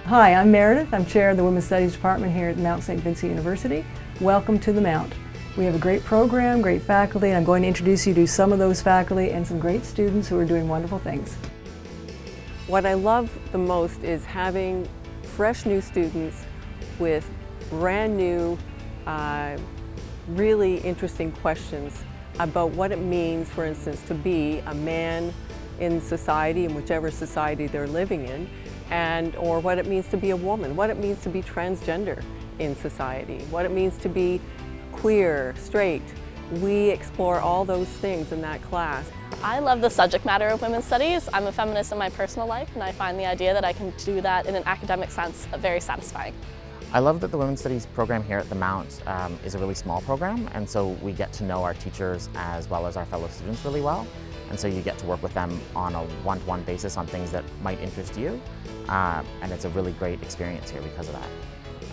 Hi, I'm Meredith. I'm chair of the Women's Studies Department here at Mount St. Vincent University. Welcome to the Mount. We have a great program, great faculty, and I'm going to introduce you to some of those faculty and some great students who are doing wonderful things. What I love the most is having fresh new students with brand new, really interesting questions about what it means, for instance, to be a man in society, in whichever society they're living in, or what it means to be a woman, what it means to be transgender in society, what it means to be queer, straight. We explore all those things in that class. I love the subject matter of women's studies. I'm a feminist in my personal life, and I find the idea that I can do that in an academic sense very satisfying. I love that the Women's Studies program here at the Mount is a really small program, and so we get to know our teachers as well as our fellow students really well. And so you get to work with them on a one-to-one basis on things that might interest you, and it's a really great experience here because of that.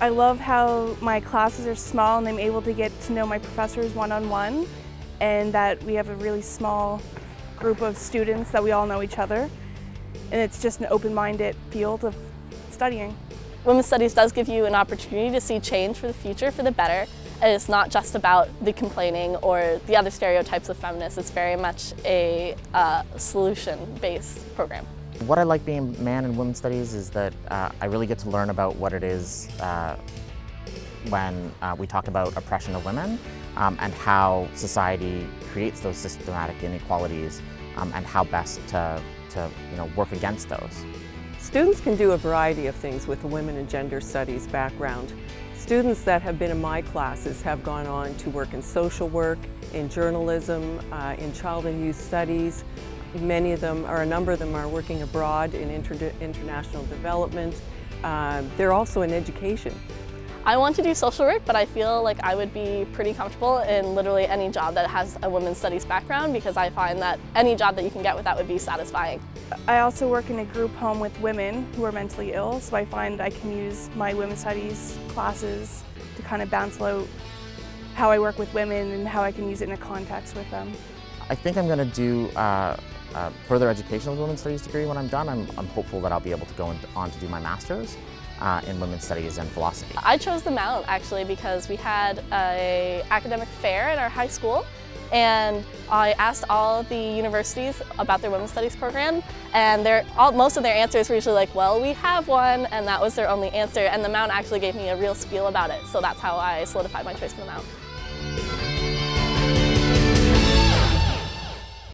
I love how my classes are small and I'm able to get to know my professors one-on-one, and that we have a really small group of students that we all know each other, and it's just an open-minded field of studying. Women's Studies does give you an opportunity to see change for the future, for the better, and it's not just about the complaining or the other stereotypes of feminists. It's very much a solution-based program. What I like being a man in women's studies is that I really get to learn about what it is when we talk about oppression of women and how society creates those systematic inequalities and how best to work against those. Students can do a variety of things with the Women and Gender Studies background. Students that have been in my classes have gone on to work in social work, in journalism, in child and youth studies. Many of them, or a number of them, are working abroad in international development. They're also in education. I want to do social work, but I feel like I would be pretty comfortable in literally any job that has a women's studies background, because I find that any job that you can get with that would be satisfying. I also work in a group home with women who are mentally ill, so I find I can use my women's studies classes to kind of bounce out how I work with women and how I can use it in a context with them. I think I'm going to do further education with a women's studies degree when I'm done. I'm hopeful that I'll be able to go on to do my master's in women's studies and philosophy. I chose the Mount actually because we had an academic fair at our high school, and I asked all of the universities about their women's studies program, and most of their answers were usually like, well, we have one, and that was their only answer, and the Mount actually gave me a real spiel about it, so that's how I solidified my choice for the Mount.